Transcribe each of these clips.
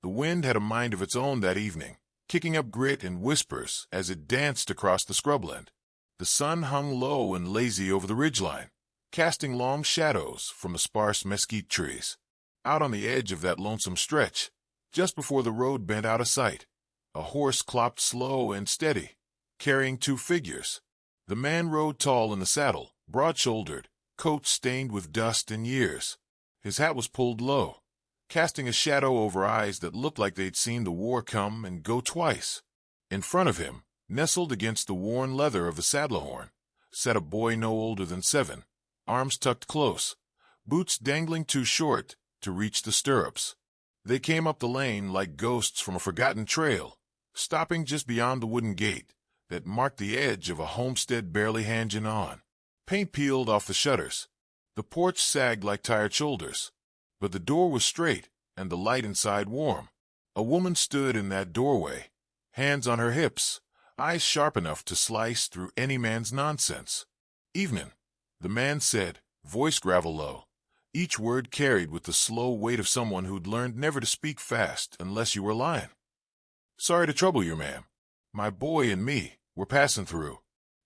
The wind had a mind of its own that evening, kicking up grit and whispers as it danced across the scrubland. The sun hung low and lazy over the ridgeline, casting long shadows from the sparse mesquite trees. Out on the edge of that lonesome stretch, just before the road bent out of sight, a horse clopped slow and steady, carrying two figures. The man rode tall in the saddle, broad-shouldered, coat stained with dust and years. His hat was pulled low, casting a shadow over eyes that looked like they'd seen the war come and go twice. In front of him, nestled against the worn leather of the saddle-horn, sat a boy no older than 7, arms tucked close, boots dangling too short to reach the stirrups. They came up the lane like ghosts from a forgotten trail, stopping just beyond the wooden gate that marked the edge of a homestead barely hanging on. Paint peeled off the shutters. The porch sagged like tired shoulders, but the door was straight and the light inside warm. A woman stood in that doorway, hands on her hips, eyes sharp enough to slice through any man's nonsense. "Evening," the man said, voice gravel low, each word carried with the slow weight of someone who'd learned never to speak fast unless you were lying. "Sorry to trouble you, ma'am. My boy and me, we're passing through.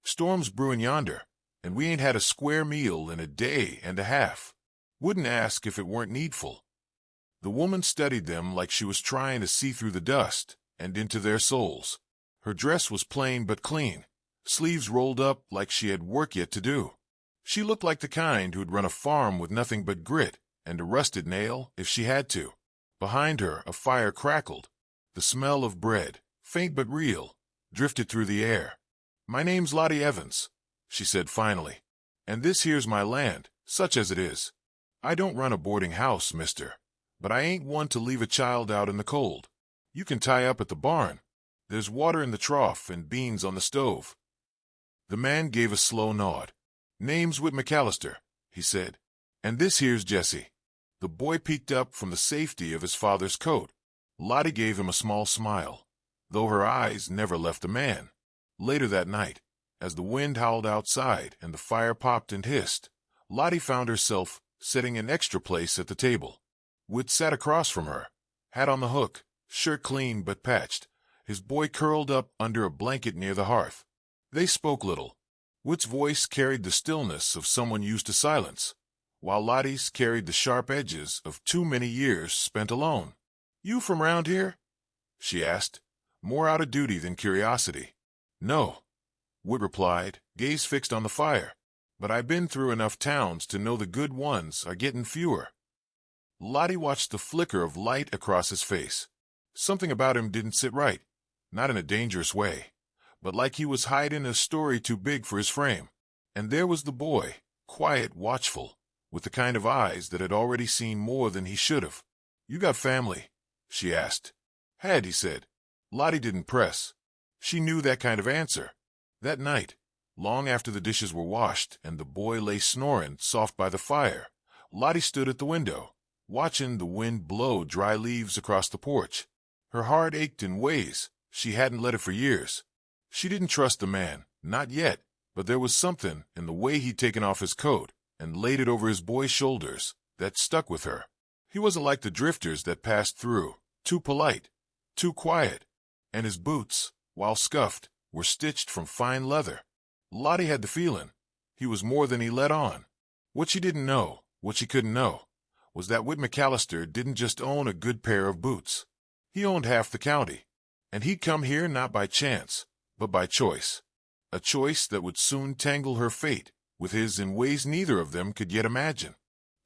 Storm's brewing yonder, and we ain't had a square meal in a day and a half. Wouldn't ask if it weren't needful." The woman studied them like she was trying to see through the dust and into their souls. Her dress was plain but clean, sleeves rolled up like she had work yet to do. She looked like the kind who'd run a farm with nothing but grit and a rusted nail if she had to. Behind her, a fire crackled. The smell of bread, faint but real, drifted through the air. "My name's Lottie Evans," she said finally, "and this here's my land, such as it is. I don't run a boarding house, mister, but I ain't one to leave a child out in the cold. You can tie up at the barn. There's water in the trough and beans on the stove." The man gave a slow nod. "Name's Whit McCallister," he said, "and this here's Jesse." The boy peeked up from the safety of his father's coat. Lottie gave him a small smile, though her eyes never left the man. Later that night, as the wind howled outside and the fire popped and hissed, Lottie found herself sitting an extra place at the table. Whit sat across from her, hat on the hook, shirt clean but patched, his boy curled up under a blanket near the hearth. They spoke little. Whit's voice carried the stillness of someone used to silence, while Lottie's carried the sharp edges of too many years spent alone. "You from round here?" she asked, more out of duty than curiosity. "No," Whit replied, gaze fixed on the fire, "but I've been through enough towns to know the good ones are getting fewer." Lottie watched the flicker of light across his face. Something about him didn't sit right, not in a dangerous way, but like he was hiding a story too big for his frame. And there was the boy, quiet, watchful, with the kind of eyes that had already seen more than he should have. "You got family?" she asked. "Had," he said. Lottie didn't press. She knew that kind of answer. That night, long after the dishes were washed and the boy lay snoring soft by the fire, Lottie stood at the window, watching the wind blow dry leaves across the porch. Her heart ached in ways she hadn't let it for years. She didn't trust the man, not yet, but there was something in the way he'd taken off his coat and laid it over his boy's shoulders that stuck with her. He wasn't like the drifters that passed through, too polite, too quiet, and his boots, while scuffed, were stitched from fine leather. Lottie had the feeling he was more than he let on. What she didn't know, what she couldn't know, was that Whit McCallister didn't just own a good pair of boots. He owned half the county, and he'd come here not by chance, but by choice. A choice that would soon tangle her fate with his in ways neither of them could yet imagine.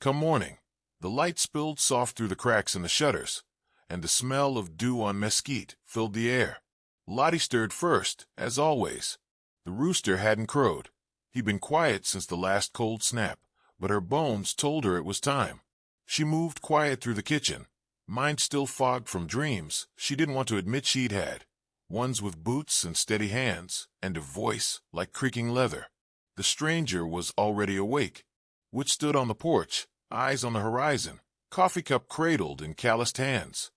Come morning, the light spilled soft through the cracks in the shutters, and the smell of dew on mesquite filled the air. Lottie stirred first, as always. The rooster hadn't crowed. He'd been quiet since the last cold snap, but her bones told her it was time. She moved quiet through the kitchen, mind still fogged from dreams she didn't want to admit she'd had, ones with boots and steady hands, and a voice like creaking leather. The stranger was already awake. Whit stood on the porch, eyes on the horizon, coffee cup cradled in calloused hands.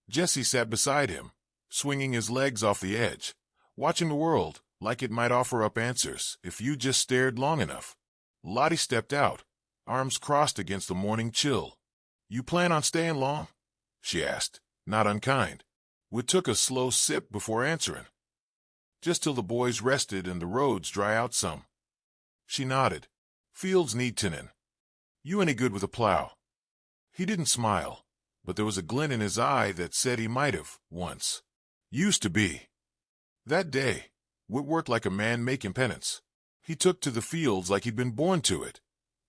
Jesse sat beside him, swinging his legs off the edge, watching the world like it might offer up answers if you just stared long enough. Lottie stepped out, arms crossed against the morning chill. "You plan on staying long?" she asked. not unkind. Whit took a slow sip before answering. Just till the boys rested and the roads dry out some. She nodded. Fields need tinning. You any good with a plow? He didn't smile, but there was a glint in his eye that said he might have, once. Used to be. That day, Whit worked like a man making penance. He took to the fields like he'd been born to it,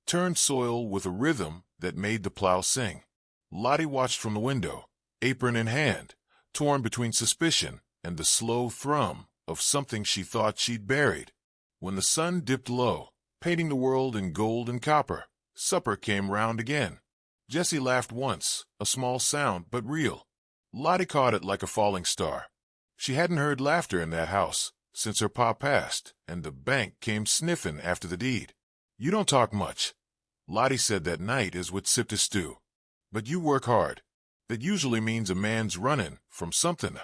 turned soil with a rhythm that made the plow sing. Lottie watched from the window, apron in hand, torn between suspicion and the slow thrum of something she thought she'd buried. When the sun dipped low, painting the world in gold and copper, supper came round again. Jessie laughed once, a small sound but real. Lottie caught it like a falling star. She hadn't heard laughter in that house since her pa passed, and the bank came sniffing after the deed. You don't talk much, Lottie said that night as Whit sipped his stew. But you work hard. That usually means a man's running from something.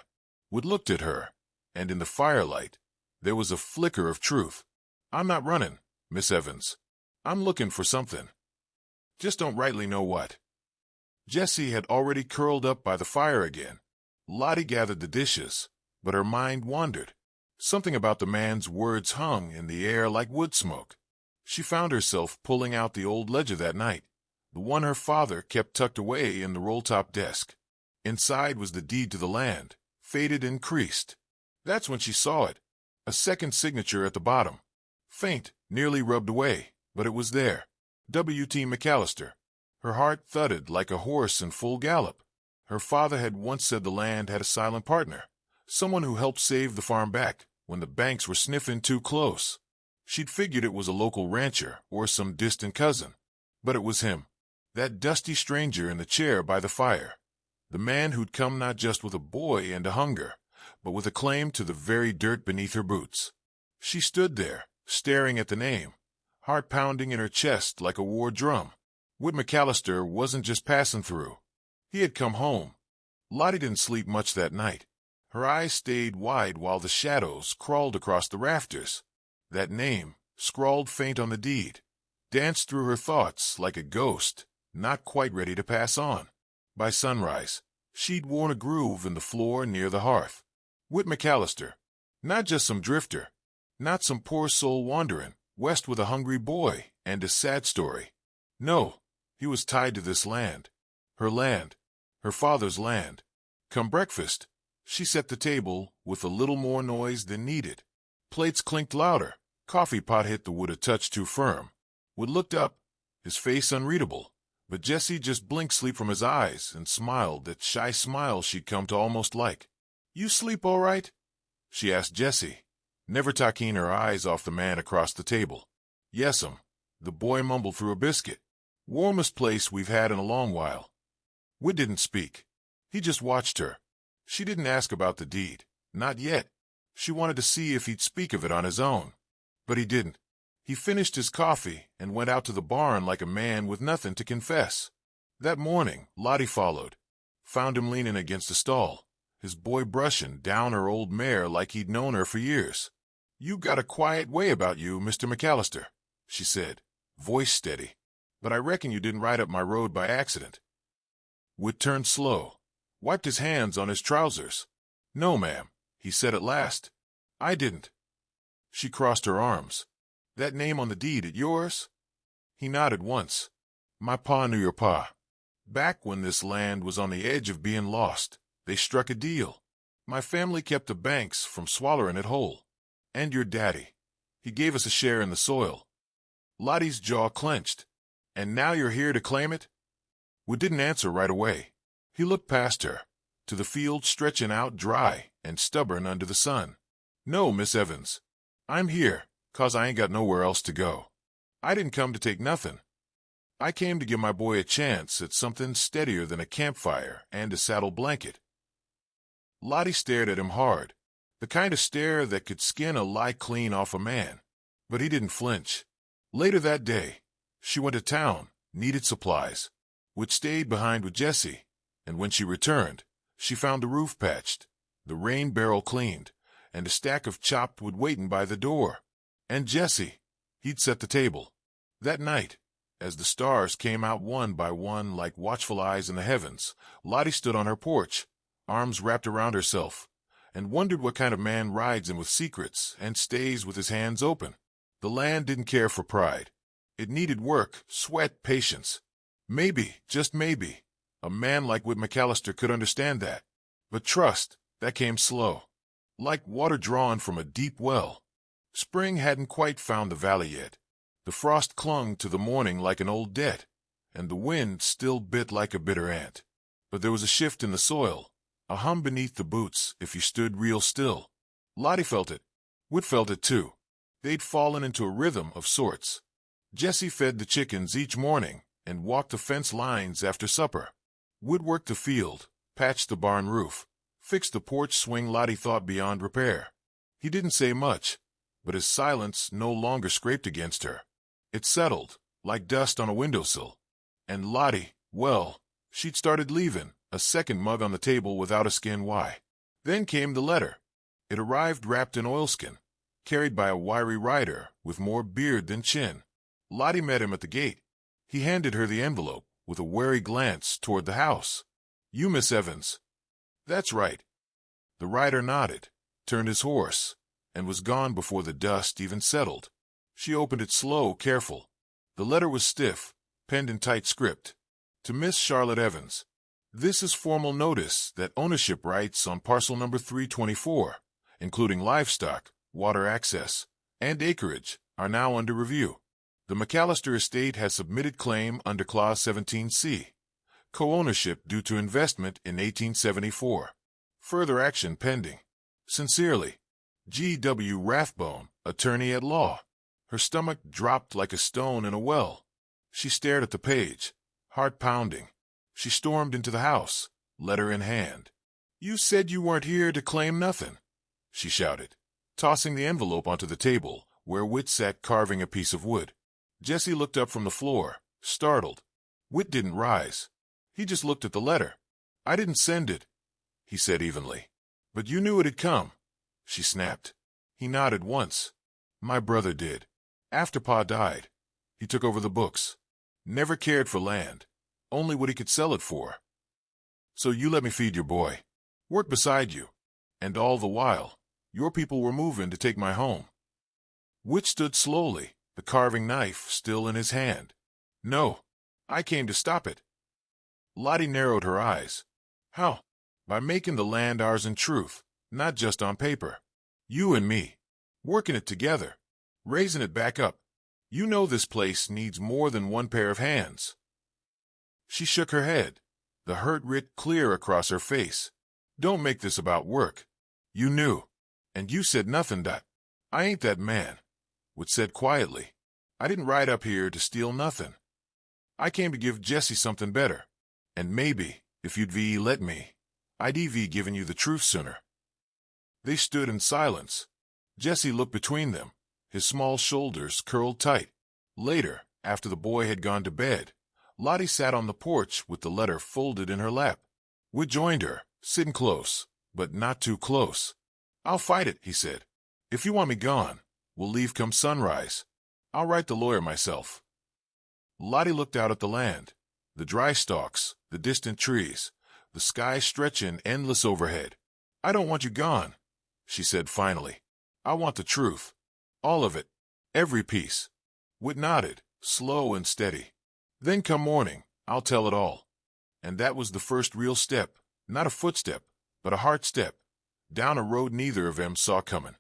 Whit looked at her, and in the firelight, there was a flicker of truth. I'm not running, Miss Evans. I'm looking for something. Just don't rightly know what. Jessie had already curled up by the fire again. Lottie gathered the dishes, but her mind wandered. Something about the man's words hung in the air like wood smoke. She found herself pulling out the old ledger that night, the one her father kept tucked away in the roll-top desk. Inside was the deed to the land, faded and creased. That's when she saw it, a second signature at the bottom. Faint, nearly rubbed away, but it was there. W.T. McCallister. Her heart thudded like a horse in full gallop. Her father had once said the land had a silent partner, someone who helped save the farm back when the banks were sniffing too close. She'd figured it was a local rancher or some distant cousin, but it was him, that dusty stranger in the chair by the fire, the man who'd come not just with a boy and a hunger, but with a claim to the very dirt beneath her boots. She stood there, staring at the name, heart pounding in her chest like a war drum. Whit McCallister wasn't just passing through. He had come home. Lottie didn't sleep much that night. Her eyes stayed wide while the shadows crawled across the rafters. That name, scrawled faint on the deed, danced through her thoughts like a ghost, not quite ready to pass on. By sunrise, she'd worn a groove in the floor near the hearth. Whit McCallister, not just some drifter, not some poor soul wandering west with a hungry boy and a sad story. No, he was tied to this land, her father's land. Come breakfast, she set the table with a little more noise than needed. Plates clinked louder, coffee pot hit the wood a touch too firm. Wood looked up, his face unreadable, but Jessie just blinked sleep from his eyes and smiled that shy smile she'd come to almost like. You sleep all right? She asked Jessie, never taking her eyes off the man across the table. Yes'm, the boy mumbled through a biscuit. Warmest place we've had in a long while. Whit didn't speak. He just watched her. She didn't ask about the deed, not yet. She wanted to see if he'd speak of it on his own. But he didn't. He finished his coffee and went out to the barn like a man with nothing to confess. That morning, Lottie followed. Found him leaning against a stall, his boy brushing down her old mare like he'd known her for years. You got a quiet way about you, Mr. McCallister, she said, voice steady. But I reckon you didn't ride up my road by accident. Whit turned slow, wiped his hands on his trousers. No, ma'am, he said at last. I didn't. She crossed her arms. That name on the deed, it yours? He nodded once. My pa knew your pa. Back when this land was on the edge of being lost, they struck a deal. My family kept the banks from swallowing it whole. And your daddy. He gave us a share in the soil. Lottie's jaw clenched. And now you're here to claim it? Wood didn't answer right away. He looked past her, to the field stretching out dry and stubborn under the sun. No, Miss Evans. I'm here, 'cause I ain't got nowhere else to go. I didn't come to take nothing. I came to give my boy a chance at something steadier than a campfire and a saddle blanket. Lottie stared at him hard, the kind of stare that could skin a lie clean off a man. But he didn't flinch. Later that day, she went to town, needed supplies, which stayed behind with Jessie, and when she returned, she found the roof patched, the rain barrel cleaned, and a stack of chopped wood waiting by the door. And Jessie, he'd set the table. That night, as the stars came out one by one like watchful eyes in the heavens, Lottie stood on her porch, arms wrapped around herself, and wondered what kind of man rides in with secrets and stays with his hands open. The land didn't care for pride. It needed work, sweat, patience. Maybe, just maybe, a man like Whit McCallister could understand that. But trust, that came slow. Like water drawn from a deep well. Spring hadn't quite found the valley yet. The frost clung to the morning like an old debt, and the wind still bit like a bitter ant. But there was a shift in the soil, a hum beneath the boots if you stood real still. Lottie felt it. Whit felt it too. They'd fallen into a rhythm of sorts. Jessie fed the chickens each morning and walked the fence lines after supper. Whit worked the field, patched the barn roof, fixed the porch swing Lottie thought beyond repair. He didn't say much, but his silence no longer scraped against her. It settled, like dust on a windowsill. And Lottie, well, she'd started leaving, a second mug on the table without a skin why. Then came the letter. It arrived wrapped in oilskin, carried by a wiry rider with more beard than chin. Lottie met him at the gate. He handed her the envelope with a wary glance toward the house. "You, Miss Evans." "That's right." The rider nodded, turned his horse, and was gone before the dust even settled. She opened it slow, careful. The letter was stiff, penned in tight script. To Miss Charlotte Evans. This is formal notice that ownership rights on parcel number 324, including livestock, water access, and acreage, are now under review. The McCallister estate has submitted claim under Clause 17C, co-ownership due to investment in 1874. Further action pending. Sincerely, G.W. Rathbone, attorney at law. Her stomach dropped like a stone in a well. She stared at the page, heart pounding. She stormed into the house, letter in hand. "You said you weren't here to claim nothing," she shouted, tossing the envelope onto the table where Whit sat carving a piece of wood. Jessie looked up from the floor, startled. Whit didn't rise. He just looked at the letter. "I didn't send it," he said evenly. "But you knew it had come," she snapped. He nodded once. "My brother did. After Pa died, he took over the books. Never cared for land, only what he could sell it for. So you let me feed your boy, work beside you, and all the while, your people were moving to take my home." Whit stood slowly, the carving knife still in his hand. "No, I came to stop it." Lottie narrowed her eyes. "How?" "By making the land ours in truth, not just on paper. You and me, working it together, raising it back up. You know this place needs more than one pair of hands." She shook her head, the hurt writ clear across her face. "Don't make this about work. You knew, and you said nothing. I ain't that man," Whit said quietly. "I didn't ride up here to steal nothing. I came to give Jessie something better, and maybe, if you'd let me, I'd given you the truth sooner." They stood in silence. Jessie looked between them, his small shoulders curled tight. Later, after the boy had gone to bed, Lottie sat on the porch with the letter folded in her lap. Whit joined her, sitting close, but not too close. "I'll fight it," he said. "If you want me gone, we'll leave come sunrise. I'll write the lawyer myself." Lottie looked out at the land, the dry stalks, the distant trees, the sky stretching endless overhead. "I don't want you gone," she said finally. "I want the truth. All of it. Every piece." Whit nodded, slow and steady. "Then come morning, I'll tell it all." And that was the first real step, not a footstep, but a heart step, down a road neither of them saw coming.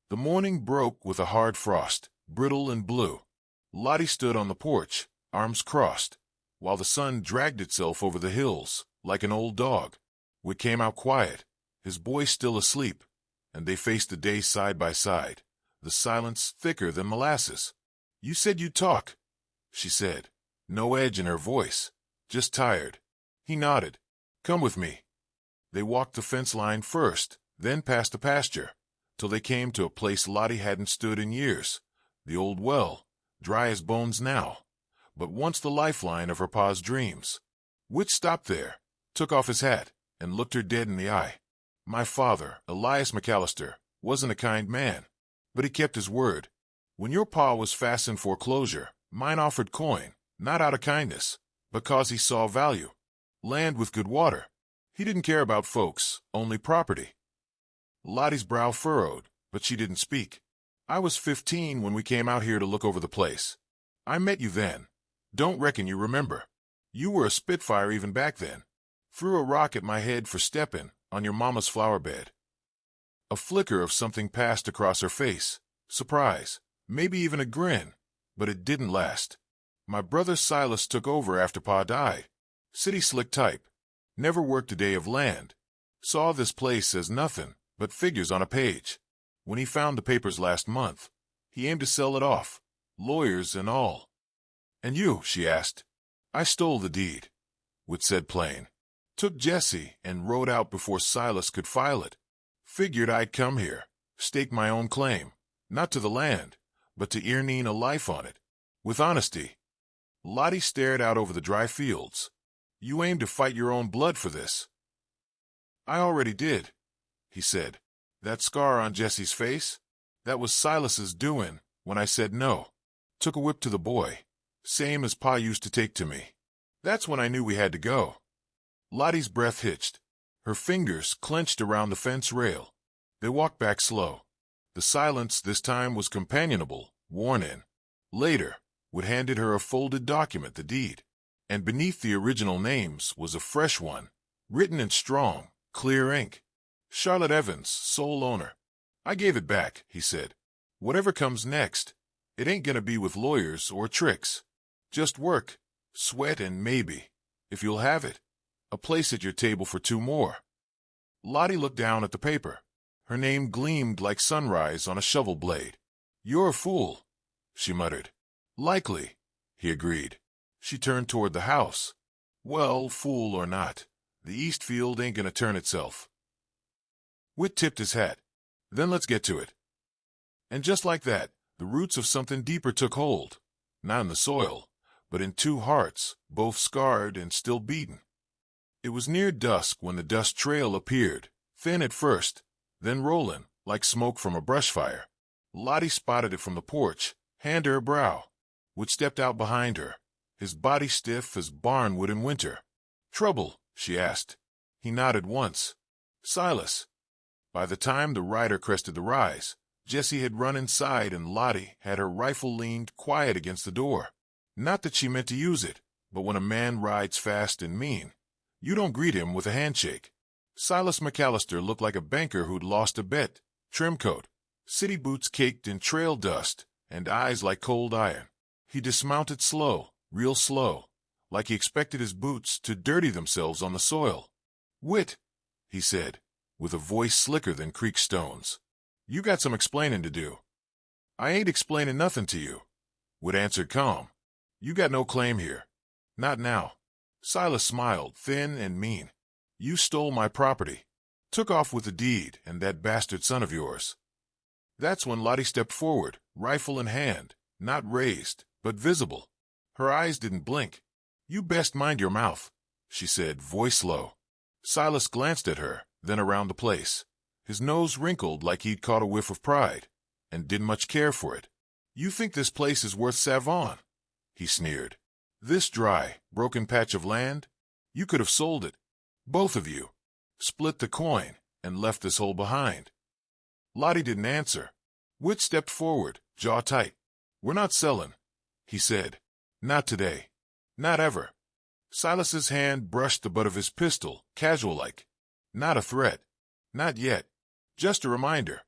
The morning broke with a hard frost, brittle and blue. Lottie stood on the porch, arms crossed, while the sun dragged itself over the hills like an old dog. Whit came out quiet, his boy still asleep, and they faced the day side by side, the silence thicker than molasses. "You said you'd talk," she said, no edge in her voice, just tired. He nodded. "Come with me." They walked the fence line first, then past the pasture, till they came to a place Lottie hadn't stood in years, the old well, dry as bones now, but once the lifeline of her pa's dreams. Whit stopped there, took off his hat, and looked her dead in the eye. "My father, Elias McCallister, wasn't a kind man, but he kept his word. When your pa was fast in foreclosure, mine offered coin, not out of kindness, because he saw value. Land with good water. He didn't care about folks, only property. Lottie's brow furrowed, but she didn't speak. I was 15 when we came out here to look over the place. I met you then. Don't reckon you remember. You were a spitfire even back then. Threw a rock at my head for stepping on your mama's flower bed. A flicker of something passed across her face. Surprise, maybe even a grin, but it didn't last. My brother Silas took over after Pa died. City slick type. Never worked a day of land. Saw this place as nothing but figures on a page. When he found the papers last month, he aimed to sell it off, lawyers and all. And you, she asked. I stole the deed, Whit said plain. Took Jesse and rode out before Silas could file it. Figured I'd come here, stake my own claim, not to the land, but to earning a life on it, with honesty. Lottie stared out over the dry fields. You aim to fight your own blood for this. I already did, he said. That scar on Jesse's face? That was Silas's doing when I said no. Took a whip to the boy, same as Pa used to take to me. That's when I knew we had to go. Lottie's breath hitched. Her fingers clenched around the fence rail. They walked back slow. The silence this time was companionable, worn in. Later, Whit handed her a folded document, the deed, and beneath the original names was a fresh one, written in strong, clear ink. Charlotte Evans, sole owner. I gave it back, he said. Whatever comes next, it ain't gonna be with lawyers or tricks. Just work, sweat, and maybe, if you'll have it, a place at your table for 2 more. Lottie looked down at the paper. Her name gleamed like sunrise on a shovel blade. You're a fool, she muttered. Likely, he agreed. She turned toward the house. Well, fool or not, the east field ain't gonna turn itself. Whit tipped his hat. Then let's get to it. And just like that, the roots of something deeper took hold. Not in the soil, but in 2 hearts, both scarred and still beaten. It was near dusk when the dust trail appeared, thin at first, then rolling, like smoke from a brush fire. Lottie spotted it from the porch, hand to her brow. Whit stepped out behind her, his body stiff as barnwood in winter. Trouble, she asked. He nodded once. Silas. By the time the rider crested the rise, Jessie had run inside and Lottie had her rifle leaned quiet against the door. Not that she meant to use it, but when a man rides fast and mean, you don't greet him with a handshake. Silas McCallister looked like a banker who'd lost a bet. Trim coat, city boots caked in trail dust, and eyes like cold iron. He dismounted slow, real slow, like he expected his boots to dirty themselves on the soil. Whit, he said, with a voice slicker than creek stones. You got some explaining to do. I ain't explaining nothing to you, Whit answered calm. You got no claim here. Not now. Silas smiled, thin and mean. You stole my property. Took off with the deed and that bastard son of yours. That's when Lottie stepped forward, rifle in hand, not raised, but visible. Her eyes didn't blink. You best mind your mouth, she said, voice low. Silas glanced at her, then around the place. His nose wrinkled like he'd caught a whiff of pride, and didn't much care for it. You think this place is worth Savon? He sneered. This dry, broken patch of land? You could have sold it. Both of you. Split the coin, and left this hole behind. Lottie didn't answer. Whit stepped forward, jaw tight. We're not selling, he said. Not today. Not ever. Silas's hand brushed the butt of his pistol, casual-like. Not a threat. Not yet. Just a reminder.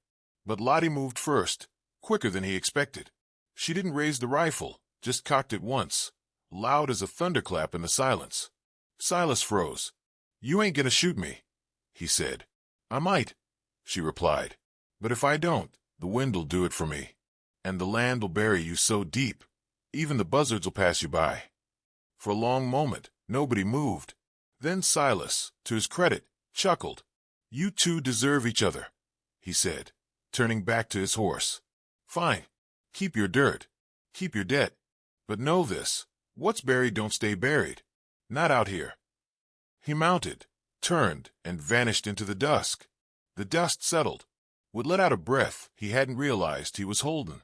But Lottie moved first, quicker than he expected. She didn't raise the rifle, just cocked it once, loud as a thunderclap in the silence. Silas froze. You ain't gonna shoot me, he said. I might, she replied. But if I don't, the wind'll do it for me. And the land'll bury you so deep, even the buzzards'll pass you by. For a long moment, nobody moved. Then Silas, to his credit, chuckled. You two deserve each other, he said, turning back to his horse. Fine. Keep your dirt. Keep your debt. But know this, what's buried don't stay buried. Not out here. He mounted, turned, and vanished into the dusk. The dust settled. Would let out a breath he hadn't realized he was holding.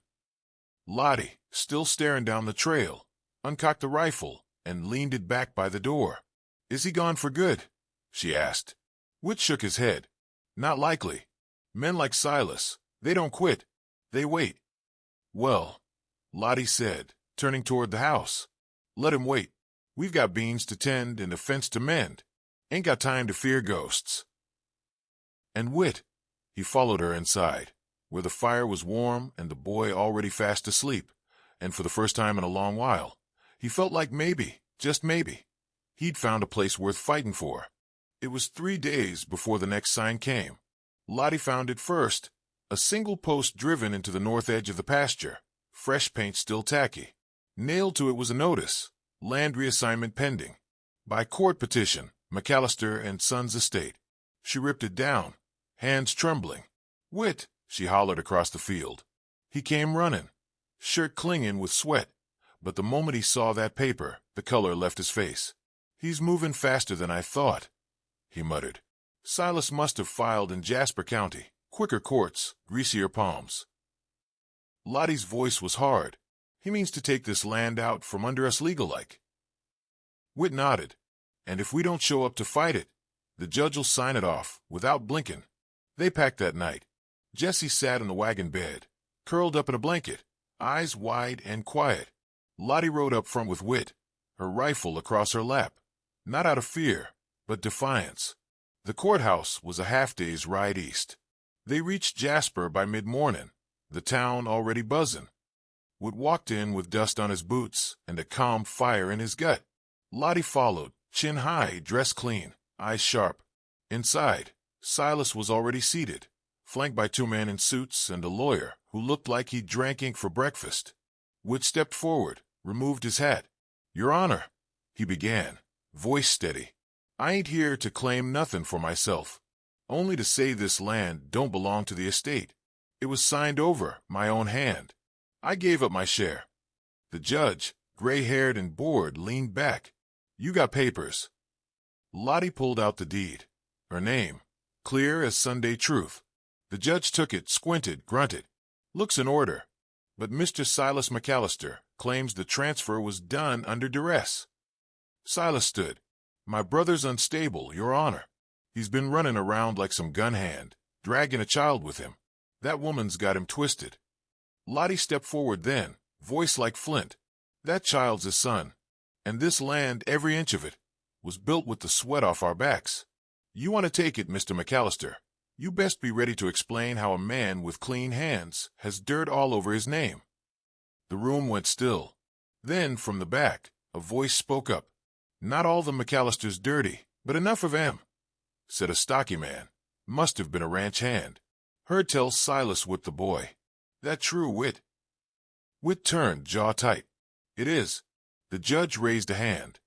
Lottie, still staring down the trail, uncocked the rifle and leaned it back by the door. Is he gone for good? she asked. Whit shook his head. Not likely. Men like Silas, they don't quit. They wait. Well, Lottie said, turning toward the house. Let him wait. We've got beans to tend and a fence to mend. Ain't got time to fear ghosts. And Whit, he followed her inside, where the fire was warm and the boy already fast asleep, and for the first time in a long while, he felt like maybe, just maybe, he'd found a place worth fighting for. It was 3 days before the next sign came. Lottie found it first, a single post driven into the north edge of the pasture, fresh paint still tacky. Nailed to it was a notice, land reassignment pending. By court petition, McCallister and Sons Estate. She ripped it down, hands trembling. Whit, she hollered across the field. He came running, shirt clinging with sweat, but the moment he saw that paper, the color left his face. He's moving faster than I thought, he muttered. Silas must have filed in Jasper County. Quicker courts, greasier palms. Lottie's voice was hard. He means to take this land out from under us legal-like. Whit nodded. And if we don't show up to fight it, the judge'll sign it off, without blinking. They packed that night. Jessie sat in the wagon bed, curled up in a blanket, eyes wide and quiet. Lottie rode up front with Whit, her rifle across her lap. Not out of fear, but defiance. The courthouse was a half-day's ride east. They reached Jasper by mid-morning, the town already buzzing. Whit walked in with dust on his boots and a calm fire in his gut. Lottie followed, chin high, dressed clean, eyes sharp. Inside, Silas was already seated, flanked by 2 men in suits and a lawyer who looked like he drank ink for breakfast. Whit stepped forward, removed his hat. Your Honor, he began, voice steady. I ain't here to claim nothing for myself, only to say this land don't belong to the estate. It was signed over my own hand. I gave up my share. The judge, gray-haired and bored, leaned back. You got papers. Lottie pulled out the deed. Her name, clear as Sunday truth. The judge took it, squinted, grunted. Looks in order. But Mr. Silas McCallister claims the transfer was done under duress. Silas stood. My brother's unstable, Your Honor. He's been running around like some gun hand, dragging a child with him. That woman's got him twisted. Lottie stepped forward then, voice like flint. That child's his son, and this land, every inch of it, was built with the sweat off our backs. You want to take it, Mr. McCallister. You best be ready to explain how a man with clean hands has dirt all over his name. The room went still. Then, from the back, a voice spoke up. Not all the McCallisters dirty, but enough of 'em, said a stocky man. Must have been a ranch hand. Heard tell Silas whipped the boy. That true, Whit? Whit turned, jaw tight. It is. The judge raised a hand.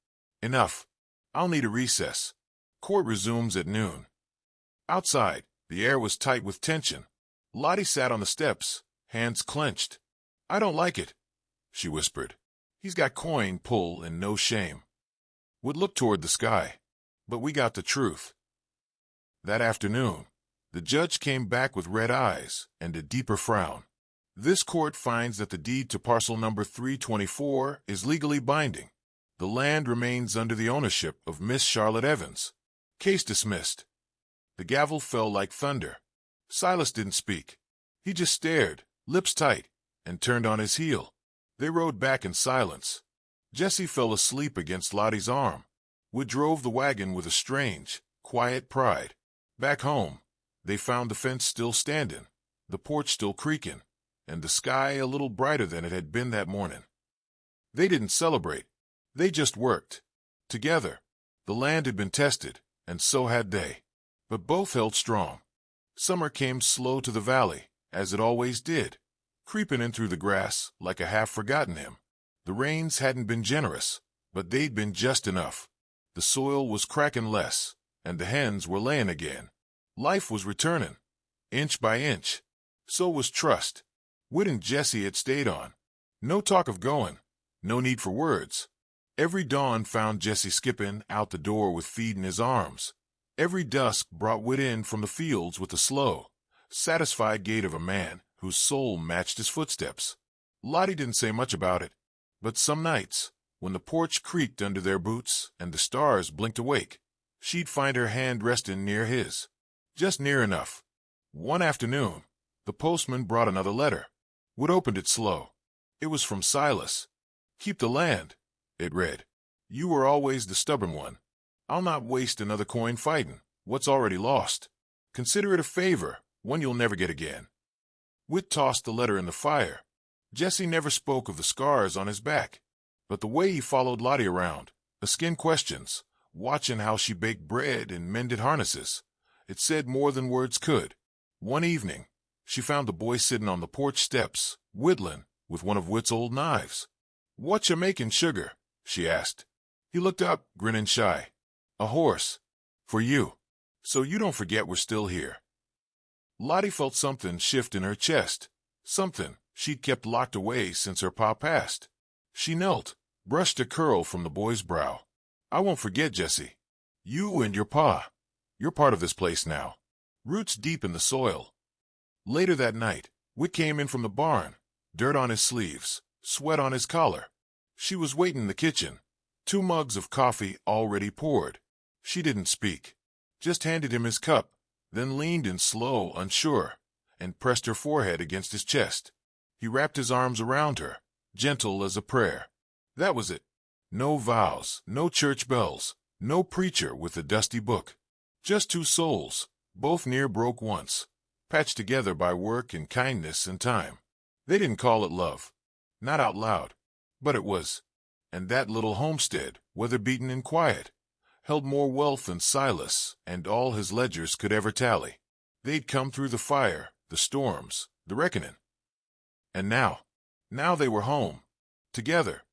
Enough. I'll need a recess. Court resumes at noon. Outside, the air was tight with tension. Lottie sat on the steps, hands clenched. I don't like it, she whispered. He's got coin, pull, and no shame. Would look toward the sky. But we got the truth. That afternoon, the judge came back with red eyes and a deeper frown. This court finds that the deed to parcel number 324 is legally binding. The land remains under the ownership of Miss Charlotte Evans. Case dismissed. The gavel fell like thunder. Silas didn't speak. He just stared, lips tight, and turned on his heel. They rode back in silence. Jessie fell asleep against Lottie's arm. Wood drove the wagon with a strange, quiet pride. Back home, they found the fence still standing, the porch still creaking, and the sky a little brighter than it had been that morning. They didn't celebrate. They just worked. Together. The land had been tested, and so had they. But both held strong. Summer came slow to the valley, as it always did, creeping in through the grass like a half-forgotten hymn. The rains hadn't been generous, but they'd been just enough. The soil was cracking less, and the hens were laying again. Life was returning, inch by inch. So was trust. Whit and Jessie had stayed on. No talk of going, no need for words. Every dawn found Jessie skipping out the door with feed in his arms. Every dusk brought Whit in from the fields with the slow, satisfied gait of a man whose soul matched his footsteps. Lottie didn't say much about it. But some nights, when the porch creaked under their boots and the stars blinked awake, she'd find her hand resting near his. Just near enough. One afternoon, the postman brought another letter. Whit opened it slow. It was from Silas. "Keep the land," it read. "You were always the stubborn one. I'll not waste another coin fighting what's already lost. Consider it a favor, one you'll never get again." Whit tossed the letter in the fire. Jesse never spoke of the scars on his back, but the way he followed Lottie around, asking questions, watching how she baked bread and mended harnesses, it said more than words could. One evening, she found the boy sitting on the porch steps, whittling with one of Whit's old knives. "What you making, sugar?" she asked. He looked up, grinning shy. "A horse. For you. So you don't forget we're still here." Lottie felt something shift in her chest, something she'd kept locked away since her pa passed. She knelt, brushed a curl from the boy's brow. "I won't forget, Jesse. You and your pa. You're part of this place now. Roots deep in the soil." Later that night, Whit came in from the barn, dirt on his sleeves, sweat on his collar. She was waiting in the kitchen, 2 mugs of coffee already poured. She didn't speak, just handed him his cup, then leaned in slow, unsure, and pressed her forehead against his chest. He wrapped his arms around her, gentle as a prayer. That was it. No vows, no church bells, no preacher with a dusty book. Just 2 souls, both near broke once, patched together by work and kindness and time. They didn't call it love, not out loud, but it was. And that little homestead, weather-beaten and quiet, held more wealth than Silas and all his ledgers could ever tally. They'd come through the fire, the storms, the reckoning. And now they were home, together,